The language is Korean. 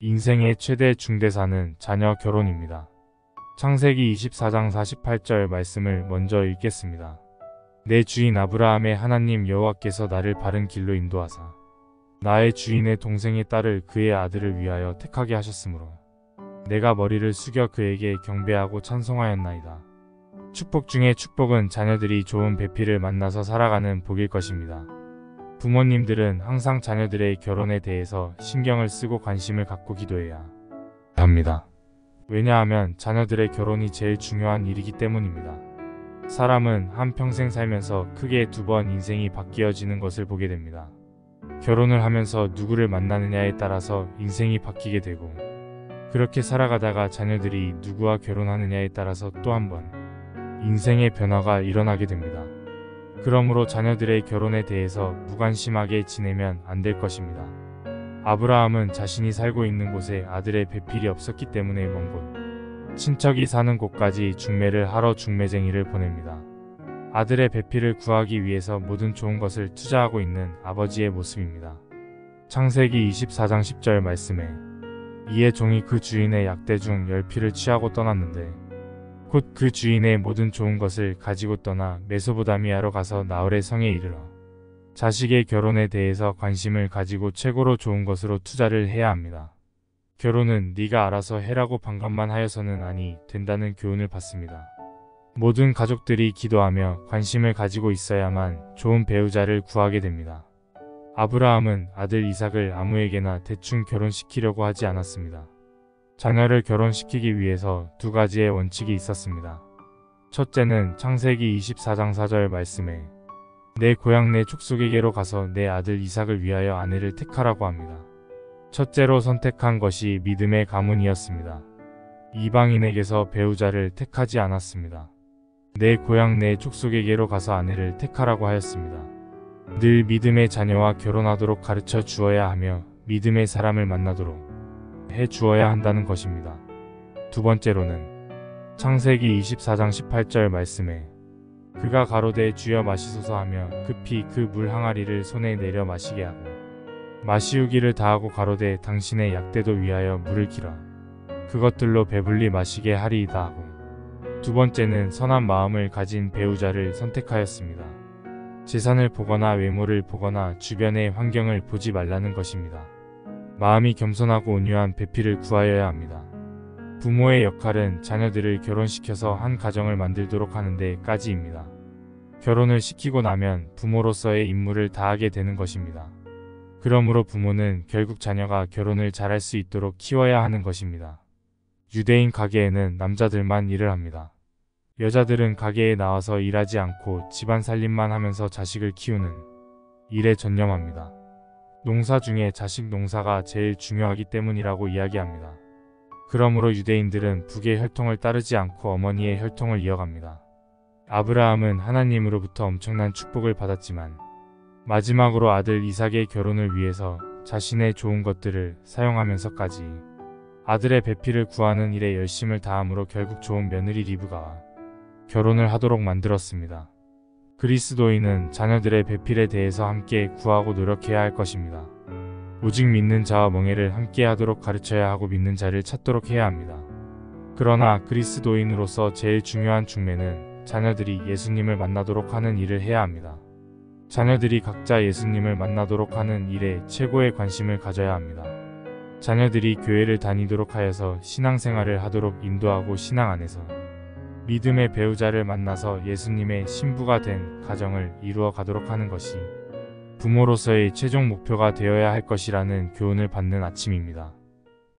인생의 최대 중대사는 자녀 결혼입니다. 창세기 24장 48절 말씀을 먼저 읽겠습니다. 내 주인 아브라함의 하나님 여호와께서 나를 바른 길로 인도하사 나의 주인의 동생의 딸을 그의 아들을 위하여 택하게 하셨으므로 내가 머리를 숙여 그에게 경배하고 찬송하였나이다. 축복 중에 축복은 자녀들이 좋은 배필을 만나서 살아가는 복일 것입니다. 부모님들은 항상 자녀들의 결혼에 대해서 신경을 쓰고 관심을 갖고 기도해야 합니다. 왜냐하면 자녀들의 결혼이 제일 중요한 일이기 때문입니다. 사람은 한평생 살면서 크게 2번 인생이 바뀌어지는 것을 보게 됩니다. 결혼을 하면서 누구를 만나느냐에 따라서 인생이 바뀌게 되고, 그렇게 살아가다가 자녀들이 누구와 결혼하느냐에 따라서 또 한 번 인생의 변화가 일어나게 됩니다. 그러므로 자녀들의 결혼에 대해서 무관심하게 지내면 안 될 것입니다. 아브라함은 자신이 살고 있는 곳에 아들의 배필이 없었기 때문에 먼 곳, 친척이 사는 곳까지 중매를 하러 중매쟁이를 보냅니다. 아들의 배필을 구하기 위해서 모든 좋은 것을 투자하고 있는 아버지의 모습입니다. 창세기 24장 10절 말씀에 이에 종이 그 주인의 약대 중 10필을 취하고 떠났는데 곧 그 주인의 모든 좋은 것을 가지고 떠나 메소보다미아로 가서 나홀의 성에 이르러 자식의 결혼에 대해서 관심을 가지고 최고로 좋은 것으로 투자를 해야 합니다. 결혼은 네가 알아서 해라고 방관만 하여서는 아니 된다는 교훈을 받습니다. 모든 가족들이 기도하며 관심을 가지고 있어야만 좋은 배우자를 구하게 됩니다. 아브라함은 아들 이삭을 아무에게나 대충 결혼시키려고 하지 않았습니다. 자녀를 결혼시키기 위해서 2가지의 원칙이 있었습니다. 첫째는 창세기 24장 4절 말씀에 내 고향 내 족속에게로 가서 내 아들 이삭을 위하여 아내를 택하라고 합니다. 첫째로 선택한 것이 믿음의 가문이었습니다. 이방인에게서 배우자를 택하지 않았습니다. 내 고향 내 족속에게로 가서 아내를 택하라고 하였습니다. 늘 믿음의 자녀와 결혼하도록 가르쳐 주어야 하며 믿음의 사람을 만나도록 해 주어야 한다는 것입니다. 2번째로는 창세기 24장 18절 말씀에 그가 가로되 주여 마시소서 하며 급히 그 물 항아리를 손에 내려 마시게 하고 마시우기를 다하고 가로되 당신의 약대도 위하여 물을 길어 그것들로 배불리 마시게 하리이다 하고, 2번째는 선한 마음을 가진 배우자를 선택하였습니다. 재산을 보거나 외모를 보거나 주변의 환경을 보지 말라는 것입니다. 마음이 겸손하고 온유한 배필을 구하여야 합니다. 부모의 역할은 자녀들을 결혼시켜서 한 가정을 만들도록 하는 데까지입니다. 결혼을 시키고 나면 부모로서의 임무를 다하게 되는 것입니다. 그러므로 부모는 결국 자녀가 결혼을 잘할 수 있도록 키워야 하는 것입니다. 유대인 가게에는 남자들만 일을 합니다. 여자들은 가게에 나와서 일하지 않고 집안 살림만 하면서 자식을 키우는 일에 전념합니다. 농사 중에 자식 농사가 제일 중요하기 때문이라고 이야기합니다. 그러므로 유대인들은 북의 혈통을 따르지 않고 어머니의 혈통을 이어갑니다. 아브라함은 하나님으로부터 엄청난 축복을 받았지만 마지막으로 아들 이삭의 결혼을 위해서 자신의 좋은 것들을 사용하면서까지 아들의 배필을 구하는 일에 열심을 다함으로 결국 좋은 며느리 리브가와 결혼을 하도록 만들었습니다. 그리스도인은 자녀들의 배필에 대해서 함께 구하고 노력해야 할 것입니다. 오직 믿는 자와 멍에를 함께 하도록 가르쳐야 하고 믿는 자를 찾도록 해야 합니다. 그러나 그리스도인으로서 제일 중요한 중매는 자녀들이 예수님을 만나도록 하는 일을 해야 합니다. 자녀들이 각자 예수님을 만나도록 하는 일에 최고의 관심을 가져야 합니다. 자녀들이 교회를 다니도록 하여서 신앙생활을 하도록 인도하고 신앙 안에서 믿음의 배우자를 만나서 예수님의 신부가 된 가정을 이루어 가도록 하는 것이 부모로서의 최종 목표가 되어야 할 것이라는 교훈을 받는 아침입니다.